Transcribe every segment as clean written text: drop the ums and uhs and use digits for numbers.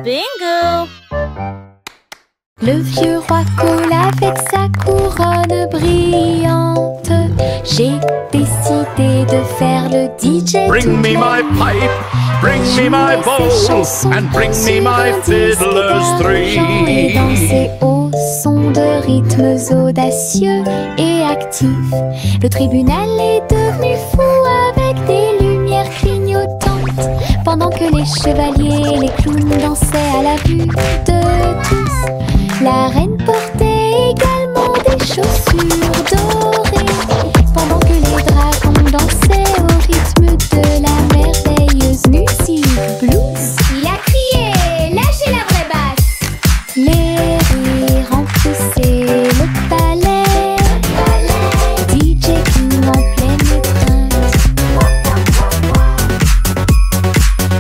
Bingo! Le vieux roi coule avec sa couronne brillante. J'ai décidé de faire le DJ. Bring me my pipe, bring me my bowl, and bring me my fiddlers three. Et danser au son de rythmes audacieux et actifs. Le tribunal est devenu fou avec des lumières clignotantes, pendant que les chevaliers et les clowns dansaient à la vue de tous. La reine portait également des chaussures dorées, pendant que les dragons dansaient au rythme de la merveilleuse musique blues. Il a crié, lâchez la vraie basse. Les rires remplissaient le palais, DJ King en pleine étreinte.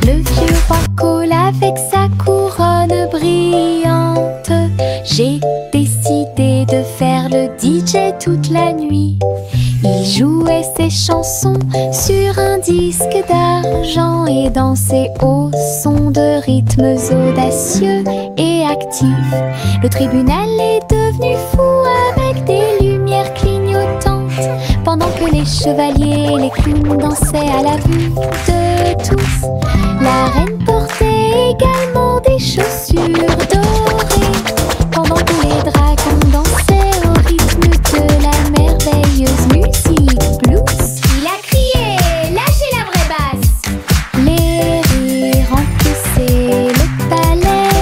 Le vieux roi coule avec sa couronne brillante. J'ai décidé de faire le DJ toute la nuit. Il jouait ses chansons sur un disque d'argent et dansait au son de rythmes audacieux et actifs. Le tribunal est devenu fou avec des lumières clignotantes, pendant que les chevaliers et les clowns dansaient à la vue de tous. La reine portait également des chaussures dorées, pendant que les dragons dansaient au rythme de la merveilleuse musique blues. Il a crié, lâchez la vraie basse. Les rires remplissaient le palais,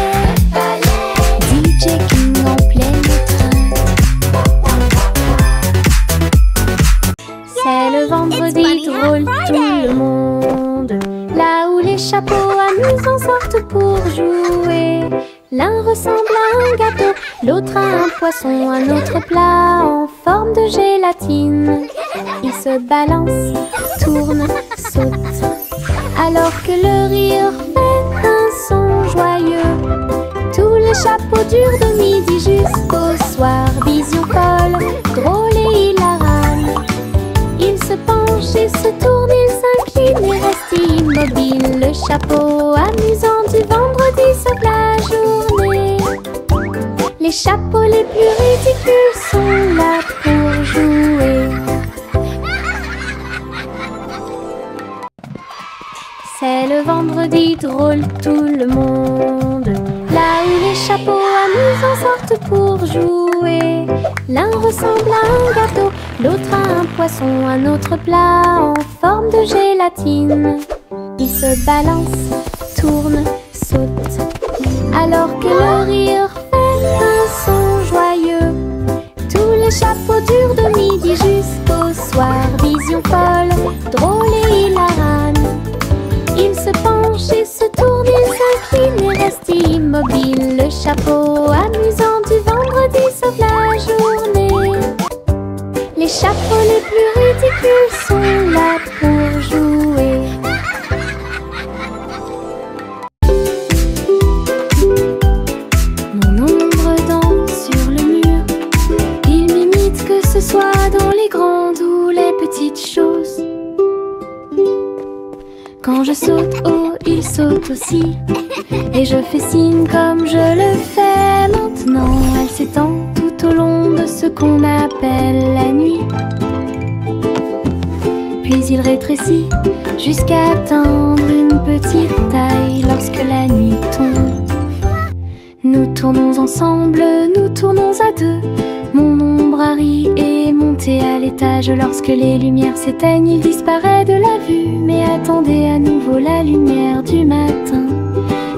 DJ King en pleine étreinte. C'est le vendredi drôle tout le monde, là où les chapeaux amusants sortent pour jouer. L'un ressemble à un gâteau, l'autre à un poisson, un autre plat en forme de gélatine. Il se balance, tourne, saute, alors que le rire fait un son joyeux. Tous les chapeaux durent de midi jusqu'au soir. Vision folle, drôle et hilarante. Ils se penchent et se tournent, ils s'inclinent et restent immobiles. Le chapeau amusant du vendredi sauve la journée. Les chapeaux les plus ridicules sont là pour jouer. C'est le vendredi drôle tout le monde, là où les chapeaux amusants sortent pour jouer. L'un ressemble à un gâteau, l'autre à un poisson, un autre plat en forme de gélatine. Il se balance, tourne, saute, alors que le rire fait un son joyeux. Tous les chapeaux durent de midi jusqu'au soir. Vision folle, drôle et hilarante. Ils se penchent et se tournent, ils s'inclinent et restent immobiles. Le chapeau amusant du vendredi sauve la journée. Les chapeaux les plus ridicules sont là pour jouer. Mon ombre danse sur le mur. Il m'imite que ce soit dans les grandes ou les petites choses. Quand je saute haut, il saute aussi. Et je fais signe comme je le fais maintenant. Elle s'étend tout au long de ce qu'on appelle la nuit. Puis il rétrécit jusqu'à atteindre une petite taille lorsque la nuit tombe. Nous tournons ensemble, nous tournons à deux. Mon ombre Harry est monté à l'étage. Lorsque les lumières s'éteignent, il disparaît de la vue. Mais attendez à nouveau la lumière du matin.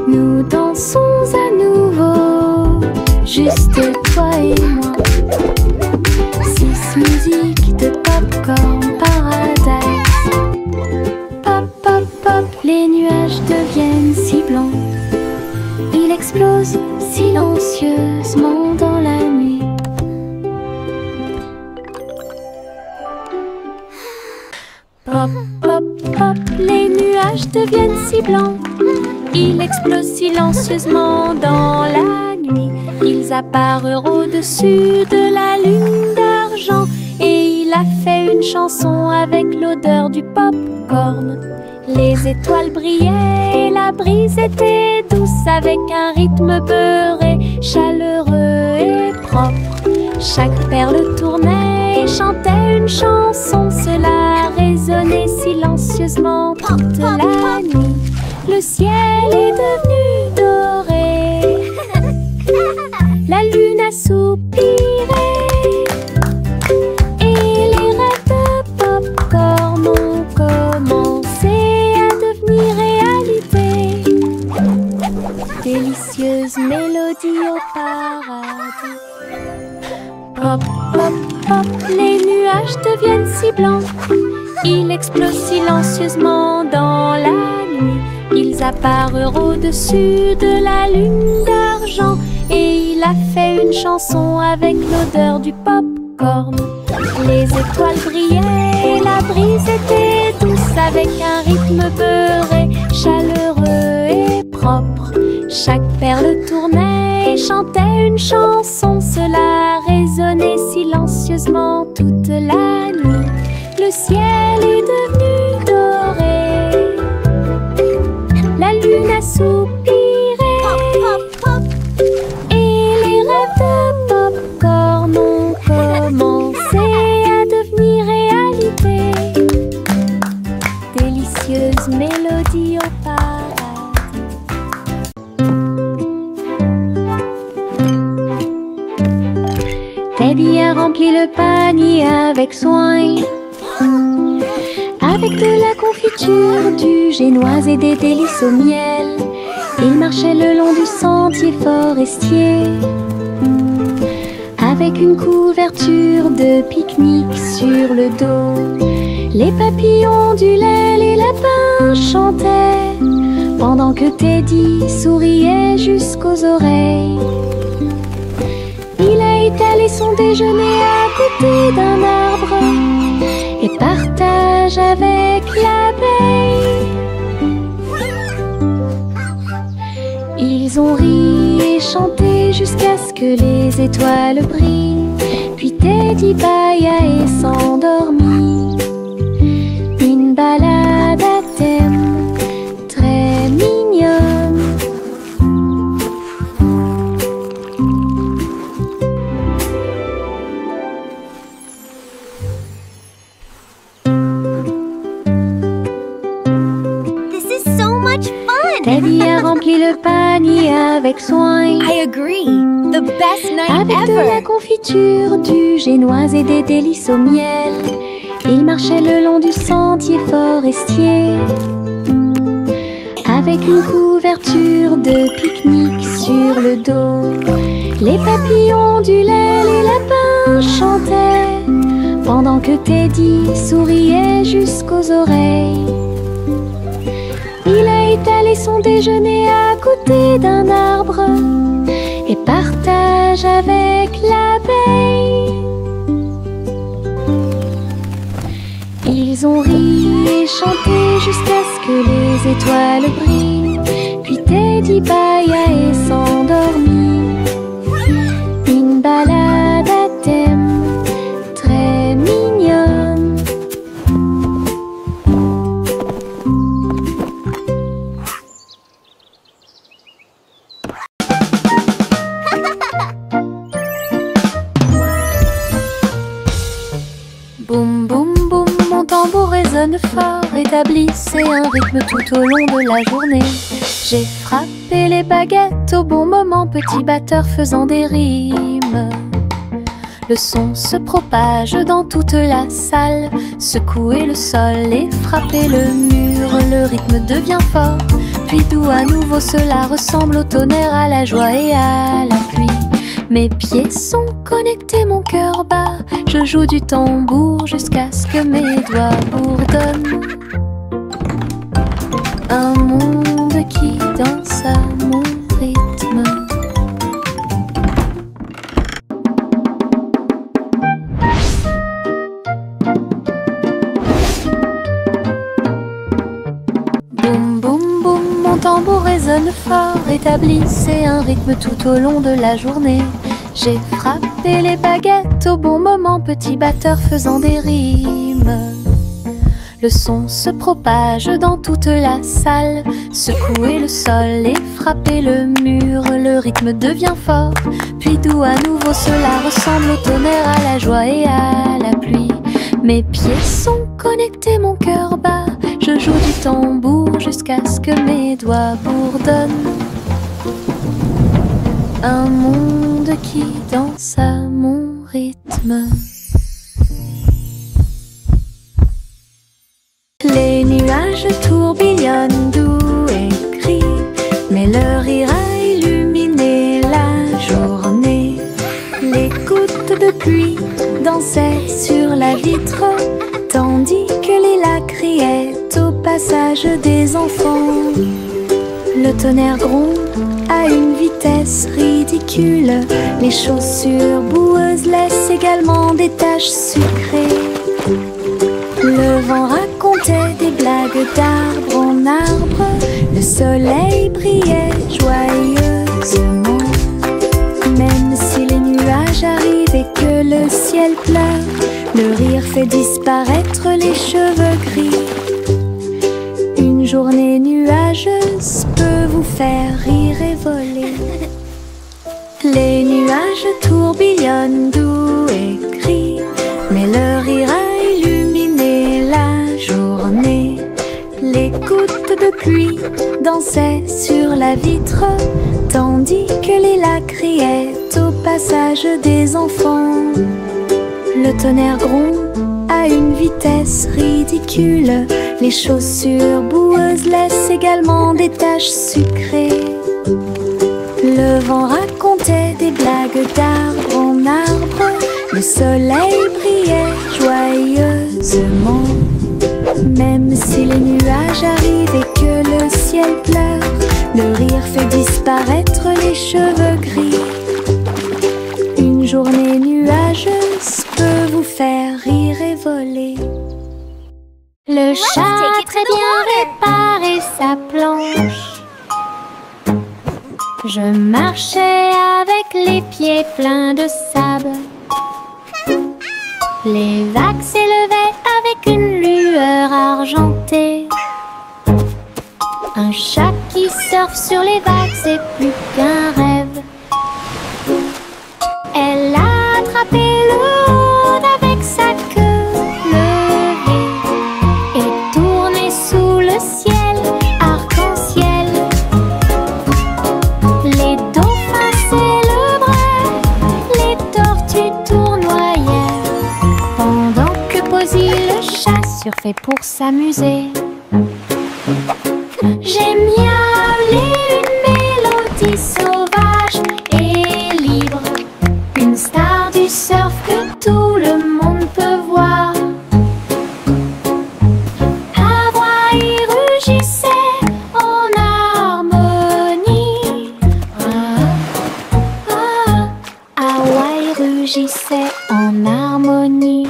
Nous dansons à nouveau, juste toi et moi. 6 musiques de Popcorn Paradise. Pop, pop, pop, les nuages deviennent si blancs. Il explose silencieusement dans la nuit. Pop, pop, pop, les nuages deviennent si blancs. Il explose silencieusement dans la nuit. Ils apparurent au-dessus de la lune d'argent. Et il a fait une chanson avec l'odeur du popcorn. Les étoiles brillaient et la brise était douce. avec un rythme beurré, chaleureux et propre. Chaque perle tournait et chantait une chanson. Cela résonnait silencieusement toute la nuit. Le ciel est devenu doré. La lune a soupiré. Et les rêves de pop-corn ont commencé à devenir réalité. Délicieuse mélodie au paradis. Pop, pop, pop, les nuages deviennent si blancs. Ils explosent silencieusement dans la nuit. Ils apparurent au-dessus de la lune d'argent. Et il a fait une chanson avec l'odeur du pop-corn. Les étoiles brillaient et la brise était douce, avec un rythme beurré, chaleureux et propre. Chaque perle tournait et chantait une chanson. Cela résonnait silencieusement toute la nuit. Le ciel est devenu doré. La lune a soupiré. Et les rêves de pop-corn ont commencé à devenir réalité. Délicieuse mélodie au paradis. Teddy a rempli le panier avec soin, avec de la confiture, du génoise et des délices au miel. Il marchait le long du sentier forestier, avec une couverture de pique-nique sur le dos. Les papillons ondulaient, les lapins chantaient, pendant que Teddy souriait jusqu'aux oreilles. Il a étalé son déjeuner à côté d'un arbre et partage avec l'abeille. Ils ont ri et chanté jusqu'à ce que les étoiles brillent. Puis Teddy bâilla et s'endormit. Une balade à thème très mignonne. Teddy a rempli le panier avec soin. I agree. The best night avec ever. de la confiture, du génoise et des délices au miel. Il marchait le long du sentier forestier, avec une couverture de pique-nique sur le dos. Les papillons ondulaient, les lapins chantaient, pendant que Teddy souriait jusqu'aux oreilles. Il a étalé son déjeuner à côté d'un arbre et partage avec l'abeille. Ils ont ri et chanté jusqu'à ce que les étoiles brillent. Puis Teddy bâilla et s'endormit. Une balade à thème très mignonne. Boum boum boum, mon tambour résonne fort, établissez un rythme tout au long de la journée. J'ai frappé les baguettes au bon moment, petit batteur faisant des rimes. Le son se propage dans toute la salle, secouez le sol et frappez le mur. Le rythme devient fort, puis doux à nouveau, cela ressemble au tonnerre, à la joie et à la pluie. Mes pieds sont connectés, mon cœur bat, je joue du tambour jusqu'à ce que mes doigts bourdonnent. Un monde qui danse à mon rythme. Boum boum boum, mon tambour résonne fort, établissez un rythme tout au long de la journée. J'ai frappé les baguettes au bon moment, petit batteur faisant des rimes. Le son se propage dans toute la salle. Secouer le sol et frapper le mur. Le rythme devient fort, puis doux à nouveau. Cela ressemble au tonnerre, à la joie et à la pluie. Mes pieds sont connectés, mon cœur bat. Je joue du tambour jusqu'à ce que mes doigts bourdonnent. Un monde qui danse à mon rythme. Les nuages tourbillonnent doux et gris, mais leur rire a illuminé la journée. Les gouttes de pluie dansaient sur la vitre, tandis que les lacs criaient au passage des enfants. Le tonnerre gronde à une vitesse ridicule. Les chaussures boueuses laissent également des taches sucrées. Le vent racontait des blagues d'arbre en arbre. Le soleil brillait joyeusement. Même si les nuages arrivent et que le ciel pleure, le rire fait disparaître les cheveux gris. Une journée nuageuse peut vous faire rire et voler. Les nuages tourbillonnent doux et gris, mais leur rire a illuminé la journée. Les gouttes de pluie dansaient sur la vitre, tandis que les lacs criaient au passage des enfants. Le tonnerre gronde à une vitesse ridicule. Les chaussures boueuses laissent également des taches sucrées. Le vent racontait des blagues d'arbre en arbre. Le soleil brillait joyeusement. Même si les nuages arrivent et que le ciel pleure, le rire fait disparaître les cheveux gris. Une journée nuageuse peut vous faire rire et voler. Le chat a très bien réparé sa planche. Je marchais avec les pieds pleins de sable. Les vagues s'élevaient avec une lueur argentée. Un chat qui surfe sur les vagues, c'est plus qu'un rêve. Elle a attrapé le rôde avec sa queue levée et tourné sous le ciel arc-en-ciel. Les dauphins célébraient, les tortues tournoyaient, pendant que Posy le chat surfait pour s'amuser. J'ai miaulé une mélodie sauvage et libre, une star du surf que tout le monde peut voir. Hawaï rugissait en harmonie. Hawaï rugissait en harmonie.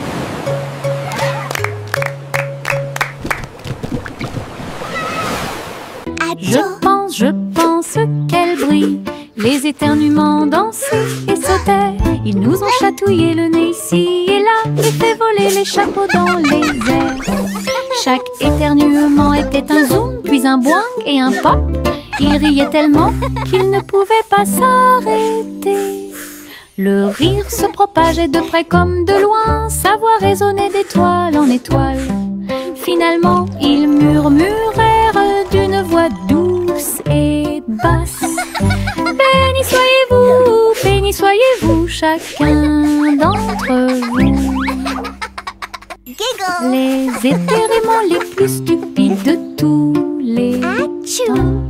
Je pense qu'elle brille. Les éternuements dansaient et sautaient. Ils nous ont chatouillé le nez ici et là et fait voler les chapeaux dans les airs. Chaque éternuement était un zoom, puis un boing et un pop. Ils riaient tellement qu'ils ne pouvaient pas s'arrêter. Le rire se propageait de près comme de loin. Sa voix résonnait d'étoile en étoile. Finalement, ils murmurèrent d'une voix douce et basse. Béni soyez-vous, chacun d'entre vous. Les éternuements les plus stupides de tous les temps.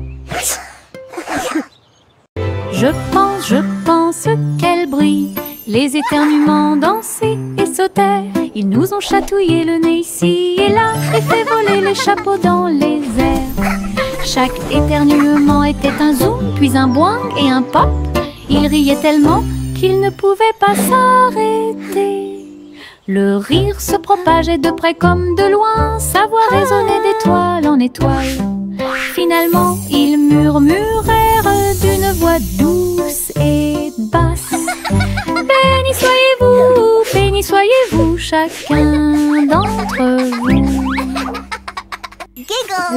Je pense qu'elle brille. Les éternuements dansaient et sautaient. Ils nous ont chatouillé le nez ici et là et fait voler les chapeaux dans les airs. Chaque éternuement était un zoom, puis un boing et un pop. Ils riaient tellement qu'ils ne pouvaient pas s'arrêter. Le rire se propageait de près comme de loin. Sa voix résonnait d'étoile en étoile. Finalement, ils murmurèrent d'une voix douce et basse. Béni soyez-vous, chacun d'entre vous.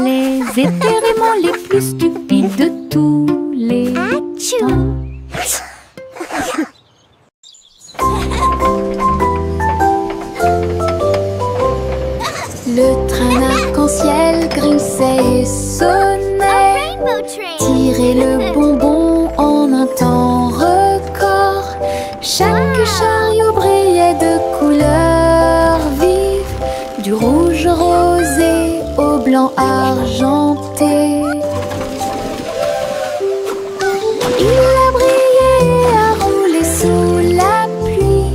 Les étirements les plus stupides de tous les temps. Le train arc-en-ciel grinçait et sonnait. Tirer le bonbon en un temps record. Chaque chariot brillait de couleurs vives, du rouge rosé au blanc argenté. Il a brillé et a roulé sous la pluie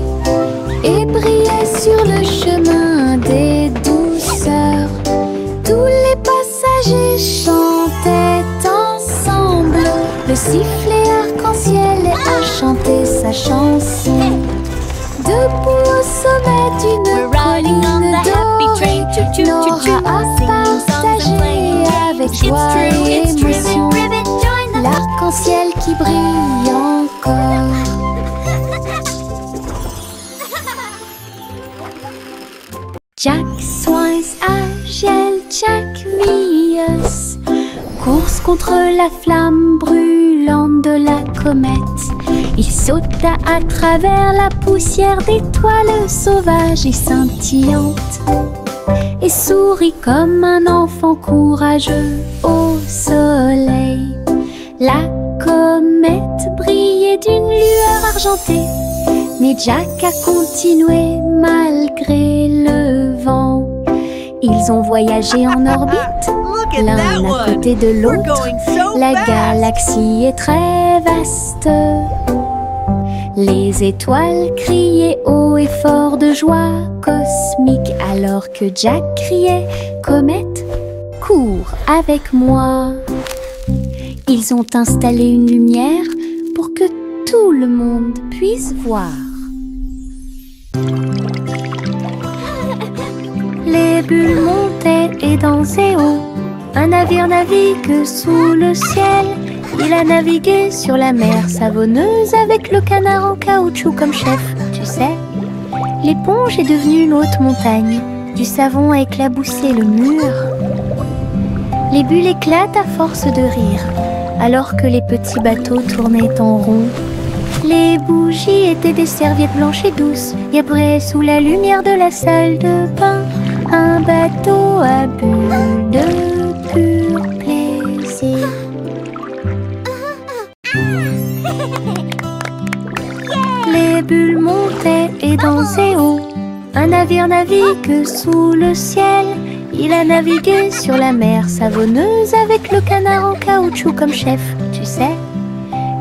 et brillait sur le chemin des douceurs. Tous les passagers chantaient ensemble. Le sifflet arc-en-ciel a chanté sa chanson. Debout au sommet d'une colline dorée, Nora a partagé avec joie et émotion l'arc-en-ciel qui brille encore. Jack Swines agile, Jack Vius, course contre la flamme brûlante de la comète. Il sauta à travers la poussière d'étoiles sauvages et scintillantes et sourit comme un enfant courageux au soleil. La comète brillait d'une lueur argentée, mais Jack a continué malgré le vent. Ils ont voyagé en orbite, l'un à côté de l'autre. La galaxie est très vaste. Les étoiles criaient haut et fort de joie cosmique, alors que Jack criait « Comète, cours avec moi !» Ils ont installé une lumière pour que tout le monde puisse voir. Les bulles montaient et dansaient haut. Un navire navigue sous le ciel. Il a navigué sur la mer savonneuse avec le canard en caoutchouc comme chef. Tu sais, l'éponge est devenue une haute montagne. Du savon a éclaboussé le mur. Les bulles éclatent à force de rire, alors que les petits bateaux tournaient en rond. Les bougies étaient des serviettes blanches et douces. Et après, sous la lumière de la salle de bain, un bateau à bulles de pur plaisir. Les bulles montaient et dansaient haut. Un navire navigue sous le ciel. Il a navigué sur la mer savonneuse avec le canard en caoutchouc comme chef. Tu sais,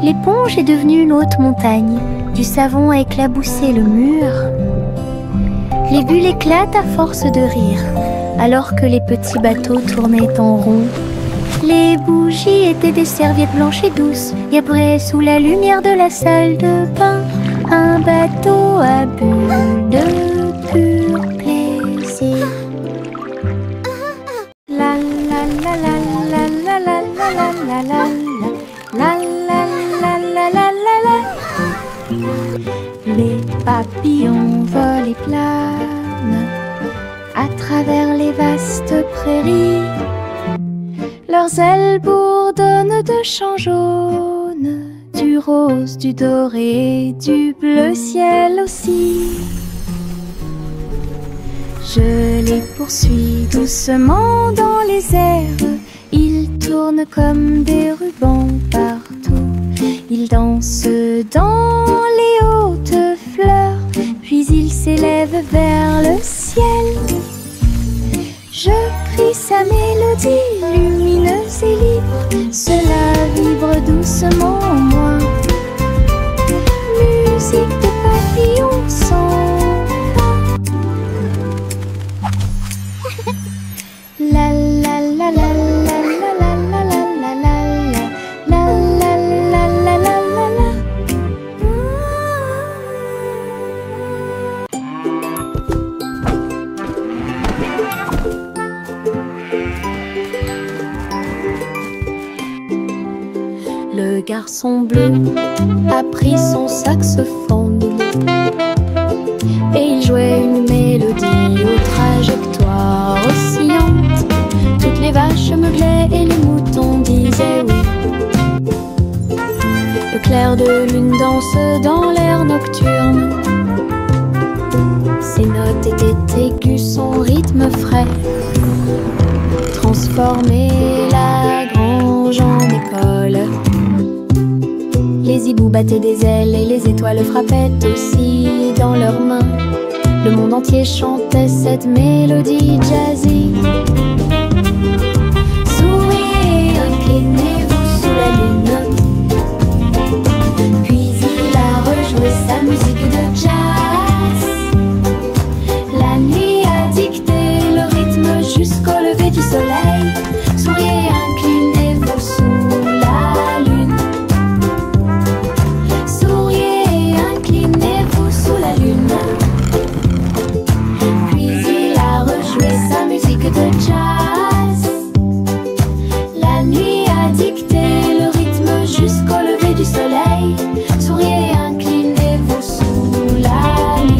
l'éponge est devenue une haute montagne. Du savon a éclaboussé le mur. Les bulles éclatent à force de rire, alors que les petits bateaux tournaient en rond. Les bougies étaient des serviettes blanches et douces. Et après, sous la lumière de la salle de bain, un bateau à bulles de pur plaisir. La la la la la la la la la la la la la la la la. Les papillons volent et planent à travers les vastes prairies. Leurs ailes bourdonnent de chants jaunes, du rose, du doré, du bleu ciel aussi. Je les poursuis doucement dans les airs. Ils tournent comme des rubans partout. Ils dansent dans les hautes fleurs, puis ils s'élèvent vers le ciel. Je crie sa mélodie lumineuse et libre. Cela vibre doucement en moi. Musique de papillons sans fin. La la la la la la la la la la la la la la la la la. Le garçon bleu a pris son saxophone et il jouait une mélodie aux trajectoires oscillantes. Toutes les les vaches meuglaient et les moutons disaient oui. Le clair de lune danse dans l'air nocturne. Ses notes étaient aiguës, son rythme frais transformait la grange en école. Les hiboux battaient des ailes et les étoiles frappaient aussi dans leurs mains. Le monde entier chantait cette mélodie jazzy. Souriez, inclinez-vous sous la lune. Puis il a rejoué sa musique de jazz. La nuit a dicté le rythme jusqu'au lever du soleil. Souriez, inclinez-vous sous la lune. Souriez, inclinez-vous sous la lune. Puis il a rejoué sa musique de jazz. La nuit a dicté le rythme jusqu'au lever du soleil. Souriez, inclinez-vous sous la lune.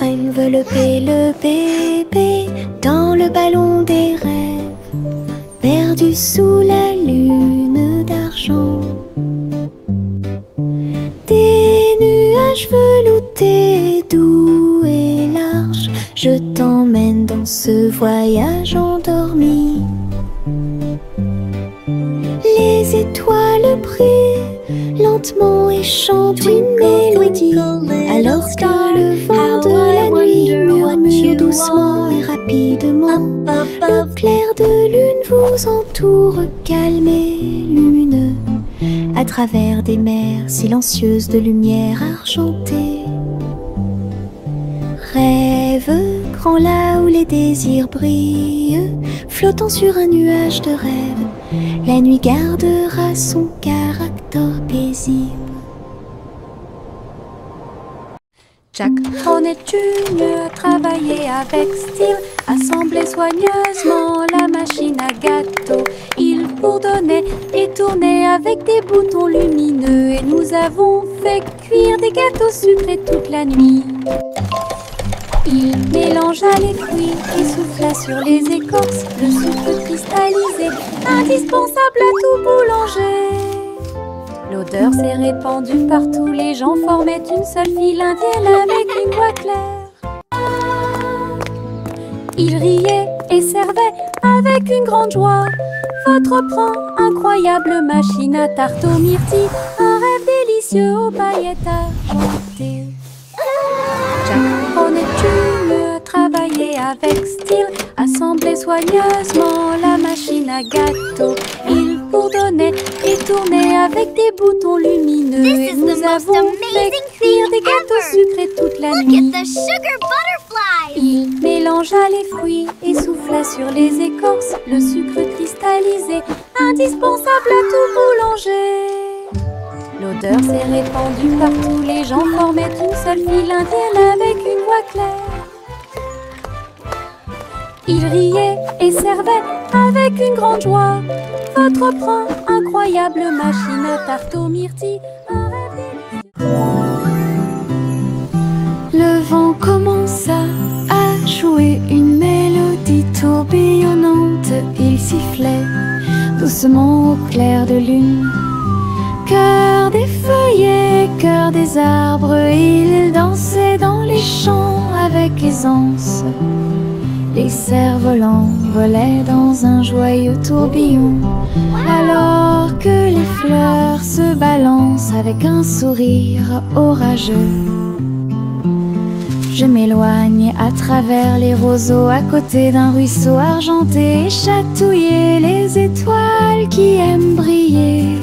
Envelopper le bébé dans le ballon des rêves, perdu sous la lune d'argent. Des nuages veloutés, doux et larges, je t'emmène dans ce voyage endormi. Les étoiles brillent lentement et chantent une mélodie, alors que le vent de la nuit murmure doucement et rapidement. Le clair de lune vous entoure, calme et lumineux, à travers des mers silencieuses de lumière argentée. Rêve grand là où les désirs brillent, flottant sur un nuage de rêve, la nuit gardera son caractère paisible. Jack Hornet Jr. travaillait avec style, assemblait soigneusement la machine à gâteau. Il bourdonnait et tournait avec des boutons lumineux, et nous avons fait cuire des gâteaux sucrés toute la nuit. Il mélangea les fruits et souffla sur les écorces le sucre cristallisé, indispensable à tout boulanger. L'odeur s'est répandue partout, les gens formaient une seule file indienne avec une voix claire. Ils riaient et servaient avec une grande joie. Votre pran, incroyable machine à tarte aux myrtilles, un rêve délicieux aux paillettes argentées. Jack Hornet Jr. travaillait avec style, assemblait soigneusement la machine à gâteau. Il bourdonnait et tournait avec des boutons lumineux, et nous avons fait cuire des gâteaux sucrés toute la nuit. Il mélangea les fruits et souffla sur les écorces le sucre cristallisé, indispensable à tout boulanger. L'odeur s'est répandue partout, les gens formaient une seule file indienne avec une voix claire. Ils riaient et servaient avec une grande joie. Votre pran, incroyable machine à tarte aux myrtilles, un rêve délicieux. Le vent commença à jouer une mélodie tourbillonnante. Il sifflait doucement au clair de lune. Cœur des feuillets, cœur des arbres, il dansait dans les champs avec aisance. Les cerfs-volants volaient dans un joyeux tourbillon, alors que les fleurs se balancent avec un sourire orageux. Je m'éloigne à travers les roseaux, à côté d'un ruisseau argenté, et chatouiller les étoiles qui aiment briller.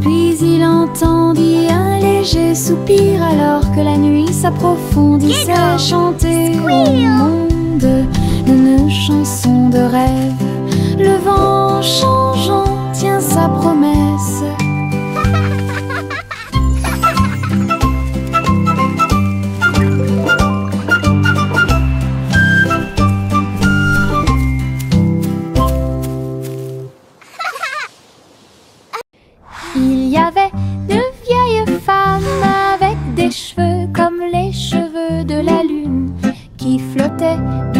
Puis il entendit un léger soupir, alors que la nuit s'approfondissait, chanter au monde une chanson de rêve. Le vent changeant tient sa promesse.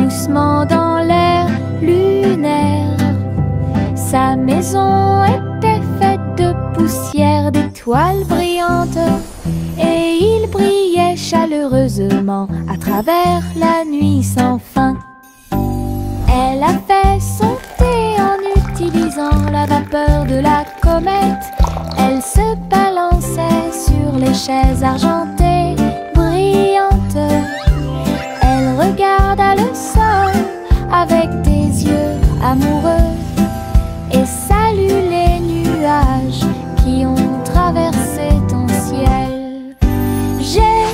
doucement dans l'air lunaire. Sa maison était faite de poussière, d'étoiles brillantes, et il brillait chaleureusement à travers la nuit sans fin. Elle a fait son thé en utilisant la vapeur de la comète. Elle se balançait sur les chaises argentées brillantes. Elle regarda le sol avec des yeux amoureux et salue les nuages qui ont traversé ton ciel. J'ai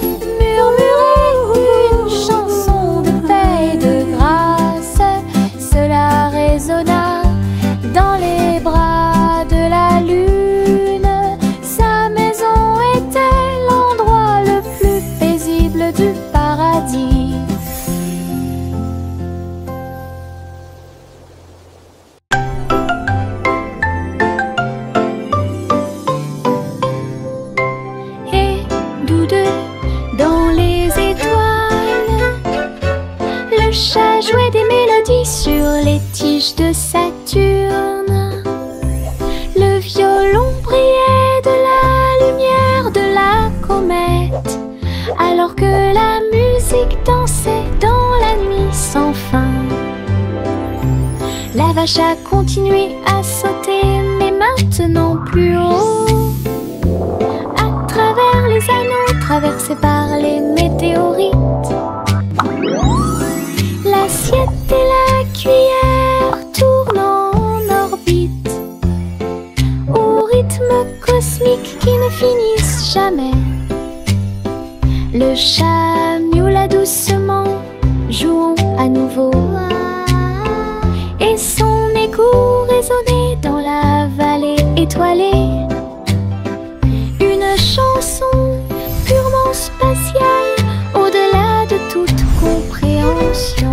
murmuré une chanson de paix et de grâce. Cela résonna dans les bras de la lune. Sa maison était l'endroit le plus paisible du paradis. Et tous deux dans les étoiles, le chat jouait des mélodies sur les tiges de Saturne. Le violon brillait de la lumière de la comète, alors que la musique dansait dans la nuit sans fin. La vache a continué à sauter, mais maintenant plus haut, à travers les anneaux traversés par les météorites. L'assiette et la cuillère tournent en orbite, au rythme cosmique qui ne finissent jamais. Le chat miaula doucement, jouons à nouveau, et son écho résonnait dans la vallée étoilée. Une chanson purement spatiale, au-delà de toute compréhension.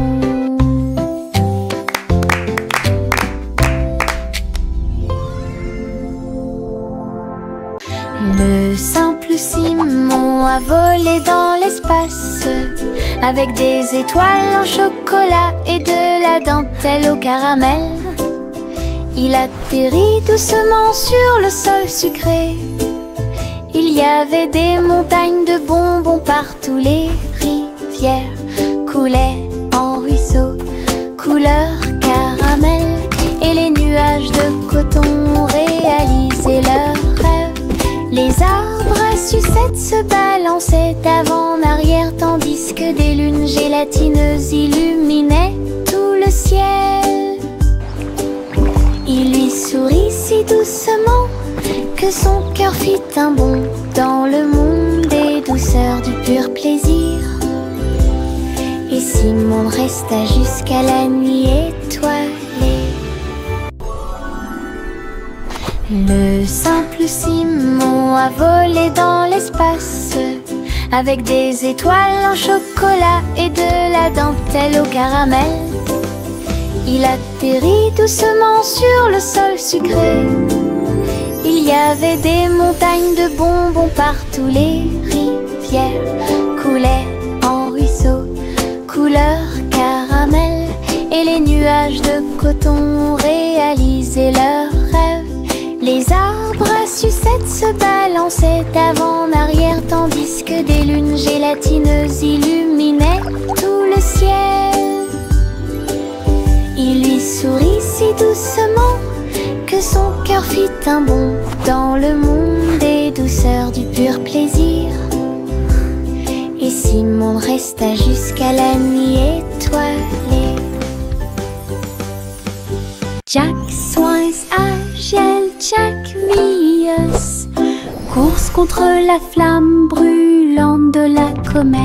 Le simple Simon a volé dans l'espace, avec des étoiles en chocolat et de la dentelle au caramel. Il atterrit doucement sur le sol sucré. Il y avait des montagnes de bonbons partout. Les rivières coulaient en ruisseaux, couleur caramel, et les nuages de coton réalisaient leurs rêves. Les arbres à sucettes se balançaient d'avant en arrière, tandis que des lunes gélatineuses illuminaient tout le ciel. Il lui sourit si doucement que son cœur fit un bond dans le monde des douceurs du pur plaisir. Et Simon resta jusqu'à la nuit étoilée. Le simple Simon a volé dans l'espace, avec des étoiles en chocolat et de la dentelle au caramel. Il atterrit doucement sur le sol sucré. Il y avait des montagnes de bonbons partout. Les rivières coulaient en ruisseaux, couleur caramel, et les nuages de coton réalisaient leurs rêves. Les arbres à sucettes se balançaient d'avant en arrière, tandis que des lunes gélatineuses illuminaient tout le ciel. Il lui sourit si doucement que son cœur fit un bond dans le monde des douceurs du pur plaisir. Et Simon resta jusqu'à la nuit étoilée. Jack Swines agile, Jack Mius, course contre la flamme brûlante de la comète.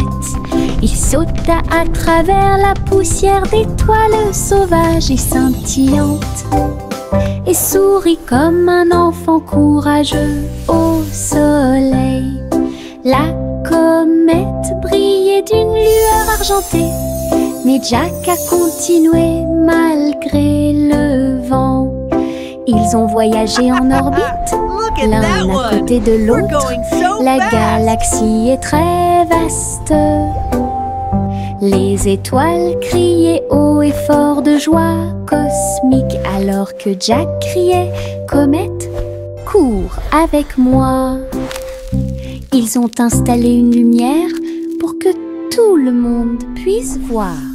Il sauta à travers la poussière d'étoiles sauvages et scintillantes, et sourit comme un enfant courageux au soleil. La comète brillait d'une lueur argentée, mais Jack a continué malgré le vent. Ils ont voyagé en orbite, l'un à côté de l'autre. La galaxie est très vaste. Les étoiles criaient haut et fort de joie cosmique, alors que Jack criait « Comète, cours avec moi !» Ils ont installé une lumière pour que tout le monde puisse voir.